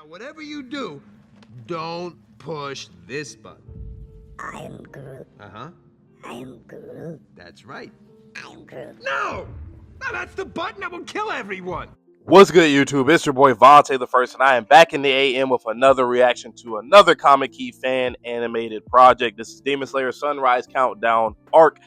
Now, whatever you do, don't push this button. I am Groot. Uh-huh. I am Groot. That's right. I am Groot. No! No, that's the button that will kill everyone! What's good, YouTube? It's your boy Vontae the First, and I am back in the AM with another reaction to another Comic Key fan animated project. This is Demon Slayer Sunrise Countdown Arc,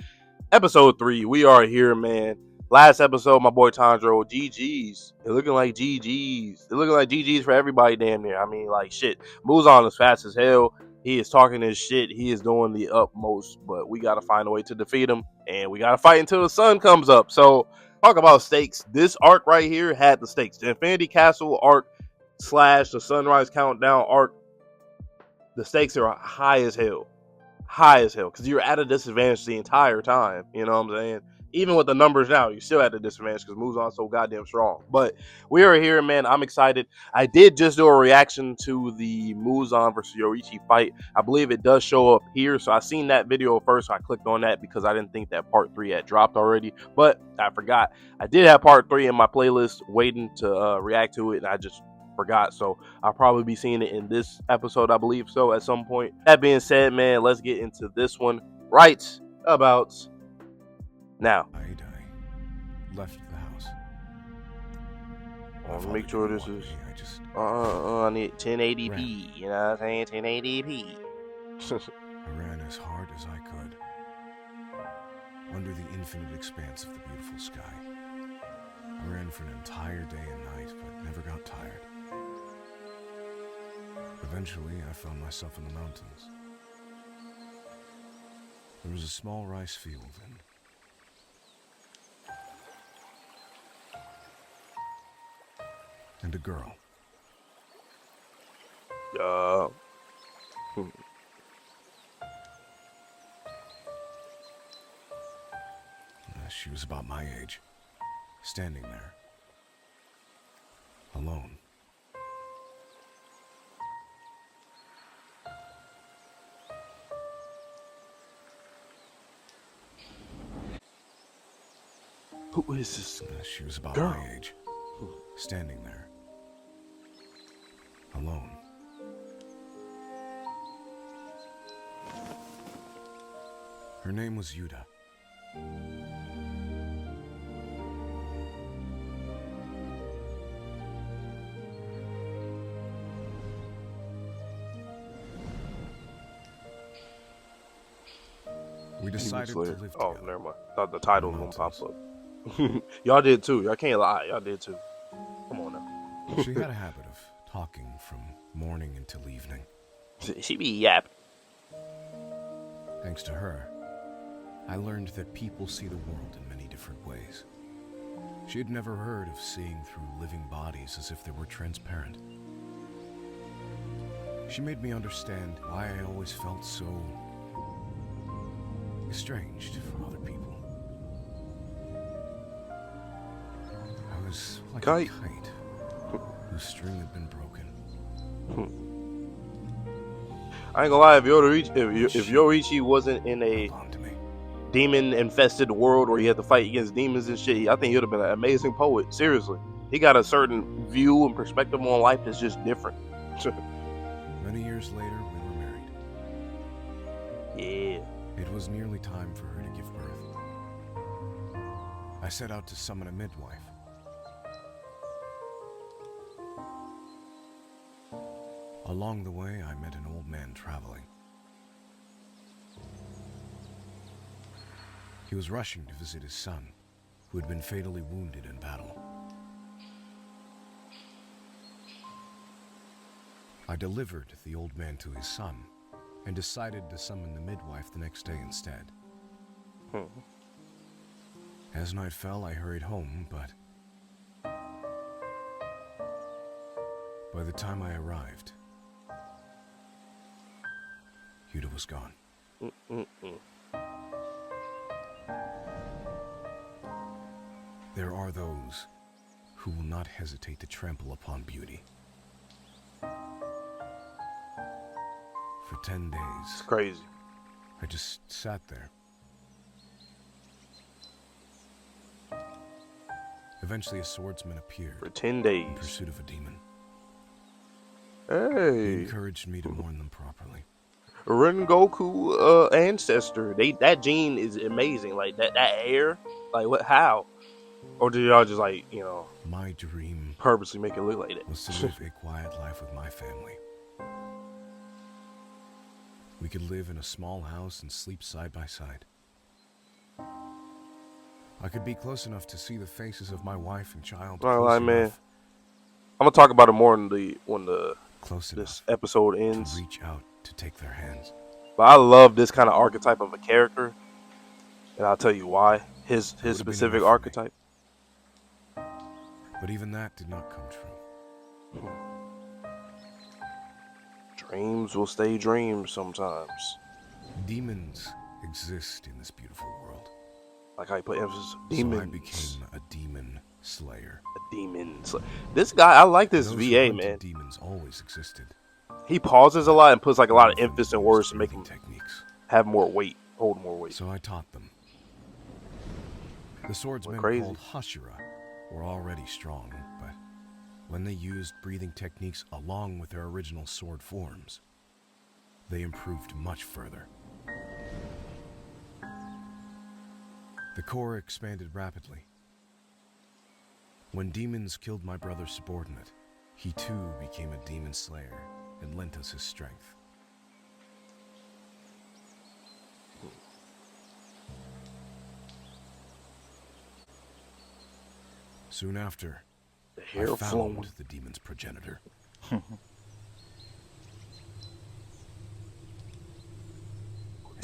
Episode 3. We are here, man. Last episode, my boy Tandro, GG's. They're looking like GG's. They're looking like GG's for everybody damn near. I mean, like, shit. Muzan is fast as hell. He is talking his shit. He is doing the utmost, but we got to find a way to defeat him, and we got to fight until the sun comes up. So, talk about stakes. This arc right here had the stakes. The Infinity Castle arc / the Sunrise Countdown arc, the stakes are high as hell. High as hell, because you're at a disadvantage the entire time. You know what I'm saying? Even with the numbers now, you're still at a disadvantage because Muzan's so goddamn strong. But we are here, man. I'm excited. I did just do a reaction to the Muzan versus Yoriichi fight. I believe it does show up here. So I seen that video first. So I clicked on that because I didn't think that part 3 had dropped already. But I forgot. I did have part 3 in my playlist waiting to react to it. And I just forgot. So I'll probably be seeing it in this episode, I believe so, at some point. That being said, man, let's get into this one right about now. I left the house. I want to make sure this is I need 1080p, you know what I'm saying? 1080p. I ran as hard as I could under the infinite expanse of the beautiful sky. I ran for an entire day and night, but never got tired. Eventually, I found myself in the mountains. There was a small rice field and a girl. She was about my age, standing there, alone. Who is this? She was about girl? my age, standing there, alone. Her name was Yuda. We decided to live together. Oh, never mind. Thought the title was gonna pop up. Y'all did too. Y'all can't lie. Y'all did too. Come on now. She had a habit of talking from morning until evening. She be yapping. Thanks to her, I learned that people see the world in many different ways. She had never heard of seeing through living bodies as if they were transparent. She made me understand why I always felt so estranged from other people. I was like a kite whose string had been broken. I ain't gonna lie, if Yoriichi wasn't in a demon-infested world where he had to fight against demons and shit, I think he would have been an amazing poet. Seriously. He got a certain view and perspective on life that's just different. Many years later, we were married. Yeah. It was nearly time for her to give birth. I set out to summon a midwife. Along the way, I met an old man traveling. He was rushing to visit his son, who had been fatally wounded in battle. I delivered the old man to his son, and decided to summon the midwife the next day instead. As night fell, I hurried home, but by the time I arrived, Yuda was gone. There are those who will not hesitate to trample upon beauty. For 10 days. It's crazy. I just sat there. Eventually a swordsman appeared For 10 days. in pursuit of a demon. He Hey, encouraged me to mourn them properly. Rengoku ancestor. That gene is amazing. Like that hair. Like what? How? Or did y'all just like My dream purposely make it look like was to that? live a quiet life with my family. We could live in a small house and sleep side by side. I could be close enough to see the faces of my wife and child. All Close right, man. enough, I'm gonna talk about it more when close this enough episode to ends. reach out to take their hands. But I love this kind of archetype of a character, and I'll tell you why. His It would've been specific enough for me. archetype. But even that did not come true. Dreams will stay dreams sometimes. Demons exist in this beautiful world. Like how you put emphasis. So Demons. I became a demon slayer. A demon. This guy, I like this Those who VA, hunted man. demons always existed. He pauses a lot and puts like a lot of Often emphasis and used words to make breathing him techniques. have more weight, hold more weight. So I taught them. The swordsmen crazy. called Hashira were already strong, but when they used breathing techniques along with their original sword forms, they improved much further. The core expanded rapidly. When demons killed my brother's subordinate, he too became a demon slayer and lent us his strength. Soon after, The I hair found flowing. the demon's progenitor. And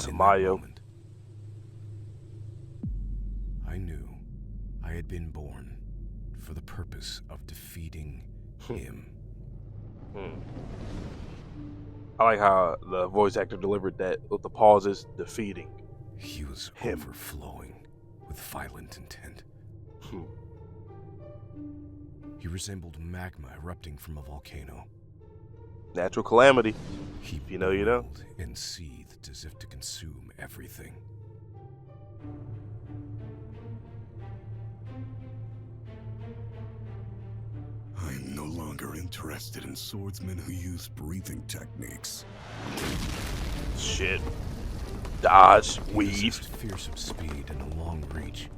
in that Tamayo. moment, I knew I had been born for the purpose of defeating him. I like how the voice actor delivered that with the pauses, defeating. He was Him. overflowing with violent intent. Hmm. He resembled magma erupting from a volcano. Natural calamity. He If you know, you know. boiled and seethed as if to consume everything. I am no longer interested in swordsmen who use breathing techniques. Shit. Dodge. He Weave. possessed fearsome speed and a long reach.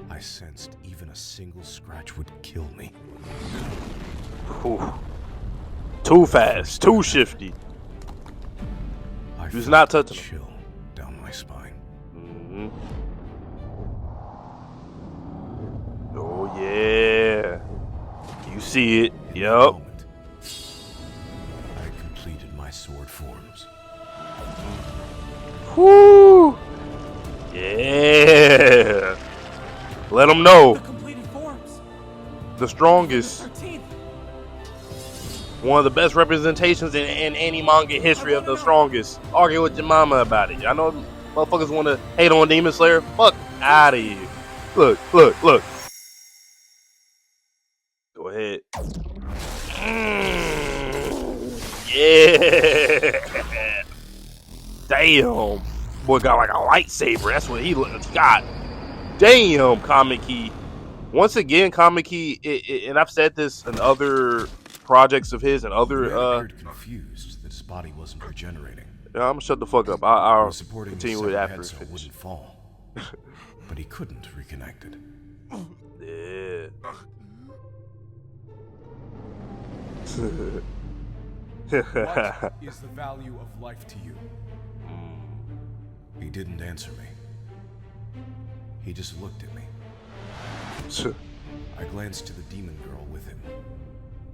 I sensed even a single scratch would kill me. Whew. Too fast. Too shifty. I He was felt not a touching him. chill down my spine. Mhm. Oh yeah. You see it. In that Yup. moment, I completed my sword forms. Whoo. Yeah. Let them know. The completed forms. The strongest. 13th. One of the best representations in any manga history of the strongest. Argue with your mama about it. I know motherfuckers want to hate on Demon Slayer. Fuck out of here. Look, look, look. Go ahead. Yeah. Damn. Boy got like a lightsaber. That's what he got. Damn, Kamiki. Once again, Kamiki, and I've said this in other projects of his and The other man appeared confused that his body wasn't regenerating. I'm gonna shut the fuck up. He I'll was supporting his continue with it severed after head it's so it finished. wouldn't fall. But he couldn't reconnect it. Yeah. What is the value of life to you? He didn't answer me. He just looked at me. I glanced to the demon girl with him.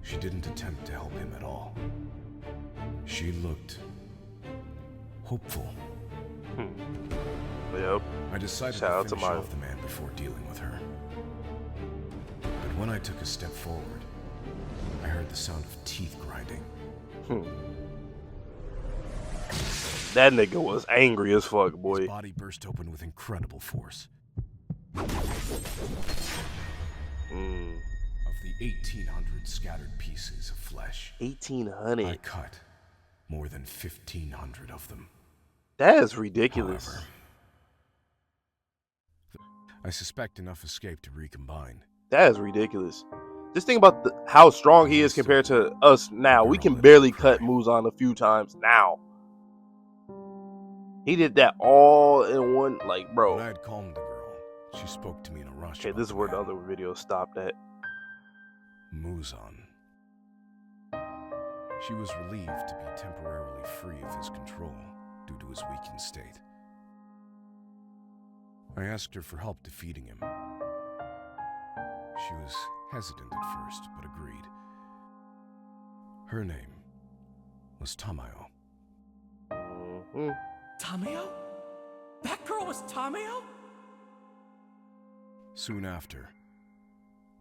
She didn't attempt to help him at all. She looked hopeful. Yep. I decided Shout out to to finish Mayo. off the man before dealing with her. But when I took a step forward, I heard the sound of teeth grinding. That nigga was angry as fuck, boy. His body burst open with incredible force. Of the 1,800 scattered pieces of flesh, I 1800. cut more than 1,500 of them. That is ridiculous. However, I suspect enough escaped to recombine. That is ridiculous. Just think about how strong he is compared to us now. We can barely cut Muzan a few times now. He did that all in one, like, bro. When I had calmed the girl, she spoke to me in a rush. Okay, this is where the other video stopped at. Muzan. She was relieved to be temporarily free of his control due to his weakened state. I asked her for help defeating him. She was hesitant at first, but agreed. Her name was Tamayo. Mm-hmm. Tamayo? That girl was Tamayo? Soon after,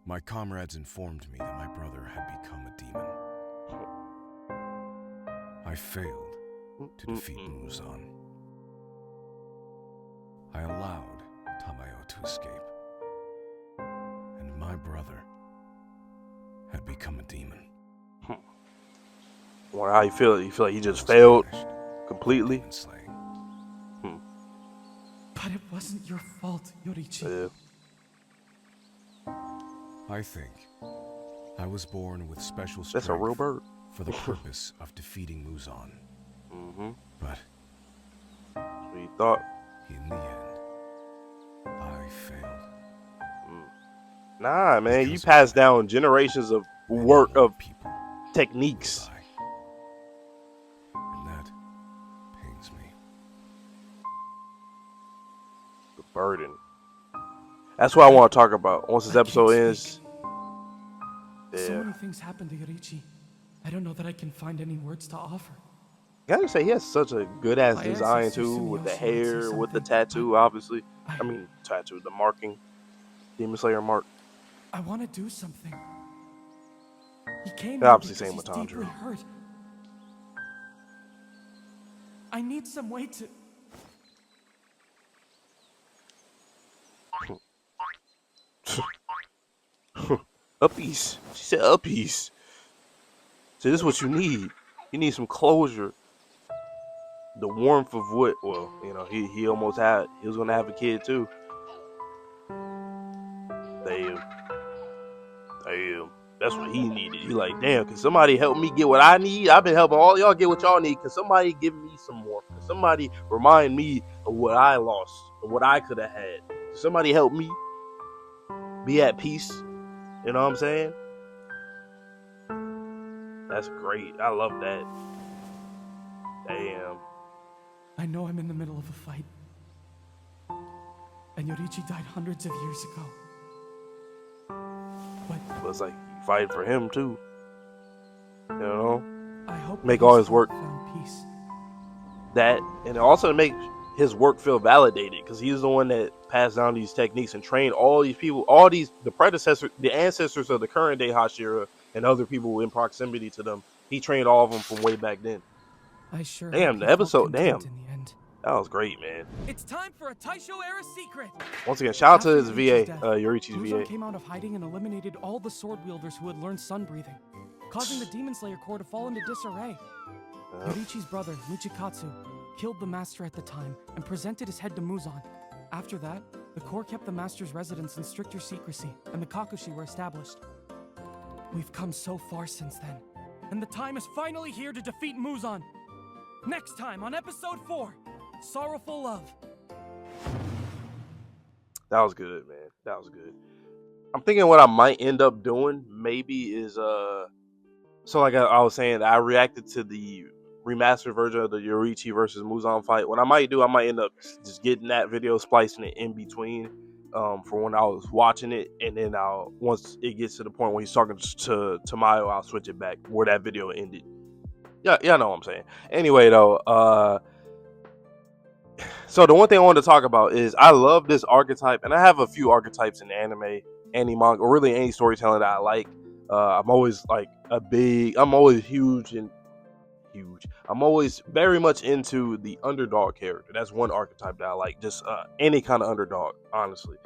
my comrades informed me that my brother had become a demon. I failed to defeat Muzan. I allowed Tamayo to escape. And my brother had become a demon. Well, how you feel? You feel like he just failed completely? Demon slaying. But it wasn't your fault, Yoriichi. Yeah. I think I was born with special That's a real strength bird. for the purpose of defeating Muzan. Mm-hmm. But What you thought? in the end, I failed. Nah, man. You Because pass down generations of work Many of people techniques. die. And that pains me. The burden. That's what I want to talk about once this I episode can't ends. speak. Yeah. So many things happened to Yoriichi. I don't know that I can find any words to offer. Gotta say, he has such a good ass My design ancestor too, with the Sumiyoshi would say hair, with the something, tattoo, obviously. I- I mean, tattoo, the marking, Demon Slayer mark. I want to do something. He came Yeah, here obviously because same he's with deeply Tanjiro. hurt. I need some way to... Uppies. She said uppies. So this is what you need. You need some closure. The warmth of what? Well, you know, he almost had. He was gonna have a kid too. Damn. That's what he needed. He like, damn, can somebody help me get what I need? I've been helping all y'all get what y'all need. Can somebody give me some more? Can somebody remind me of what I lost, of what I could have had? Can somebody help me be at peace? You know what I'm saying? That's great. I love that. Damn. I know I'm in the middle of a fight. And Yoriichi died hundreds of years ago. But it's like you fight for him too. You know? I hope Make that all his his work. heart found peace. That, and also to make his work feel validated, because he's the one that passed down these techniques and trained all these people, all these, the predecessors, the ancestors of the current day Hashira and other people in proximity to them. He trained all of them from way back then. I sure Damn, hope the he felt episode, content damn. in the end. That was great, man. It's time for a Taisho era secret. Once again, shout out to his After VA, Yoriichi's death, Yoriichi's Muzan VA. came out of hiding and eliminated all the sword wielders who had learned sun breathing, causing the Demon Slayer Corps to fall into disarray. Yoriichi's brother, Michikatsu, killed the master at the time and presented his head to Muzan. After that, the Corps kept the master's residence in stricter secrecy, and the Kakushi were established. We've come so far since then, and the time is finally here to defeat Muzan. Next time on episode 4, Sorrowful Love. That was good, man. That was good. I'm thinking what I might end up doing maybe is so like I was saying, I reacted to the remastered version of the Yoriichi versus Muzan fight. What I might do, I might end up just getting that video, splicing it in between for when I was watching it, and then once it gets to the point where he's talking to Tamayo, I'll switch it back where that video ended. Yeah, I know what I'm saying. Anyway, though, so the one thing I wanted to talk about is I love this archetype, and I have a few archetypes in anime, manga, or really any storytelling that I like. I'm always I'm always I'm always very much into the underdog character. That's one archetype that I like, just any kind of underdog, honestly.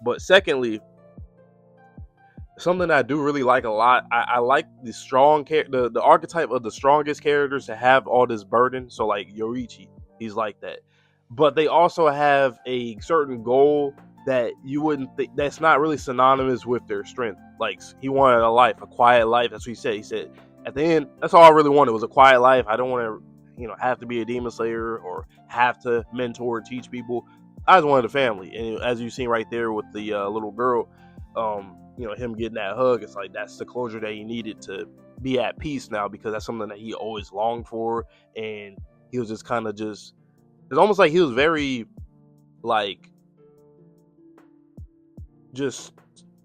But secondly, something that I do really like a lot, I like the strong the archetype of the strongest characters to have all this burden. So like Yoriichi, he's like that. But they also have a certain goal that you wouldn't think, that's not really synonymous with their strength. Like, he wanted a life, a quiet life. That's what he said. He said, at the end, that's all I really wanted was a quiet life. I don't want to, have to be a demon slayer or have to mentor, teach people. I just wanted a family. And as you've seen right there with the little girl, him getting that hug, it's like that's the closure that he needed to be at peace now, because that's something that he always longed for. And he was just kind of it's almost like he was very, like, just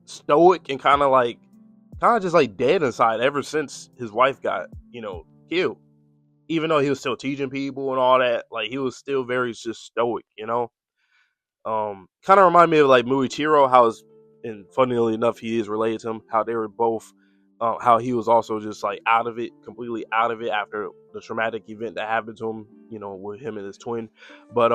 stoic and kind of just like dead inside ever since his wife got, killed. Even though he was still teaching people and all that, like, he was still very just stoic, Kind of remind me of like Muichiro, and funnily enough, he is related to him, how they were both, how he was also just like completely out of it after the traumatic event that happened to him, with him and his twin. But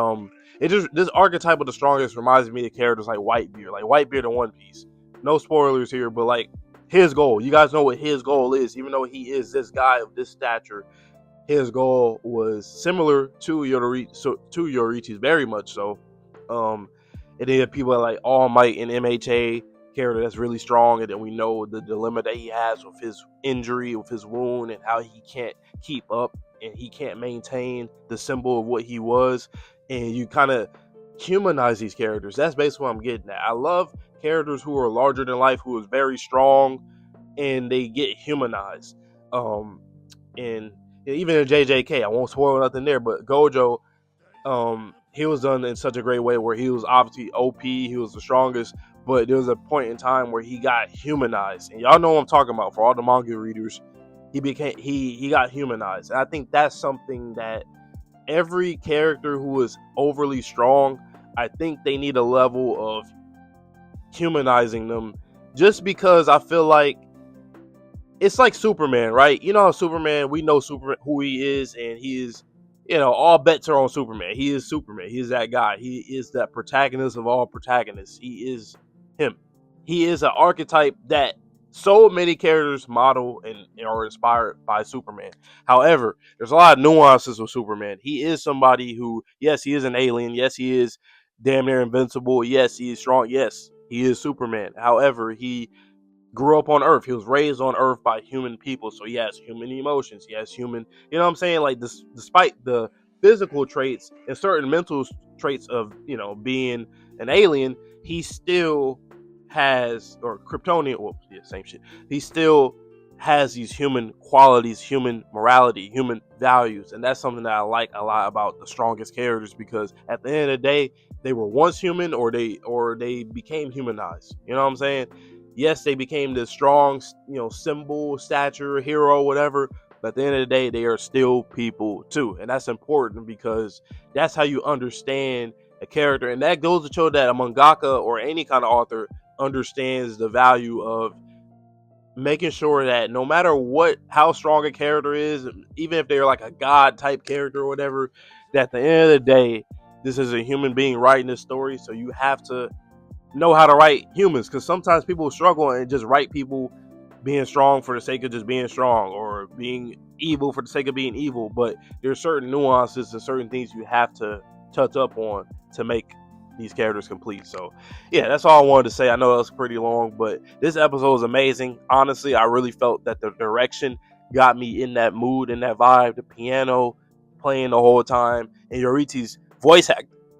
this archetype of the strongest reminds me of characters like Whitebeard in One Piece. No spoilers here, but like his goal, you guys know what his goal is. Even though he is this guy of this stature, his goal was similar to Yoriichi's, very much so. And then people like All Might and MHA, character that's really strong, and then we know the dilemma that he has with his injury, with his wound, and how he can't keep up and he can't maintain the symbol of what he was. And you kind of humanize these characters. That's basically what I'm getting at. I love characters who are larger than life, who is very strong, and they get humanized. And even in JJK, I won't spoil nothing there, but Gojo, he was done in such a great way where he was obviously OP, he was the strongest, but there was a point in time where he got humanized. And y'all know what I'm talking about. For all the manga readers, he got humanized. And I think that's something that every character who is overly strong, I think they need a level of humanizing them, just because I feel like it's like Superman, right? Superman, we know Superman, who he is, and he is, all bets are on Superman. He is Superman. He is that guy. He is that protagonist of all protagonists. He is him. He is an archetype that so many characters model and are inspired by Superman. However, there's a lot of nuances with Superman. He is somebody who, yes, he is an alien. Yes, he is damn near invincible. Yes, he is strong. Yes, he is Superman. However, he grew up on Earth. He was raised on Earth by human people, so he has human emotions. He has human, you know what I'm saying? Like, this, despite the physical traits and certain mental traits of, being an alien, he still has, or Kryptonian, well, yeah, same shit. He still has these human qualities, human morality, human values, and that's something that I like a lot about the strongest characters, because at the end of the day, they were once human, or they became humanized. You know what I'm saying? Yes, they became this strong, symbol, stature, hero, whatever. But at the end of the day, they are still people too. And that's important, because that's how you understand a character. And that goes to show that a mangaka or any kind of author understands the value of making sure that no matter how strong a character is, even if they're like a god type character or whatever, that at the end of the day, this is a human being writing this story. So you have to know how to write humans, because sometimes people struggle and just write people being strong for the sake of just being strong, or being evil for the sake of being evil. But there's certain nuances and certain things you have to touch up on to make these characters complete. So yeah, that's all I wanted to say. I know it was pretty long, but this episode was amazing. Honestly, I really felt that the direction got me in that mood, in that vibe. The piano playing the whole time, and Yoriichi's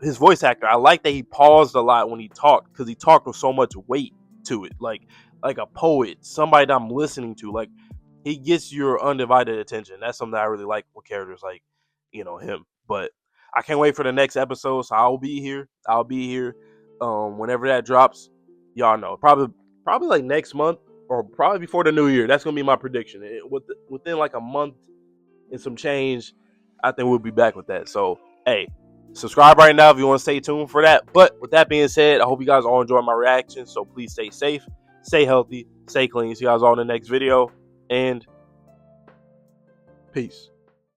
his voice actor, I like that he paused a lot when he talked, because he talked with so much weight to it, like a poet, somebody that I'm listening to. Like, he gets your undivided attention. That's something that I really like with characters like, him. But I can't wait for the next episode, so I'll be here whenever that drops. Y'all know, probably like next month, or probably before the new year. That's gonna be my prediction. Within like a month and some change, I think we'll be back with that. So hey, subscribe right now if you want to stay tuned for that. But with that being said, I hope you guys all enjoy my reaction. So please stay safe, stay healthy, stay clean. See you guys all in the next video, and peace.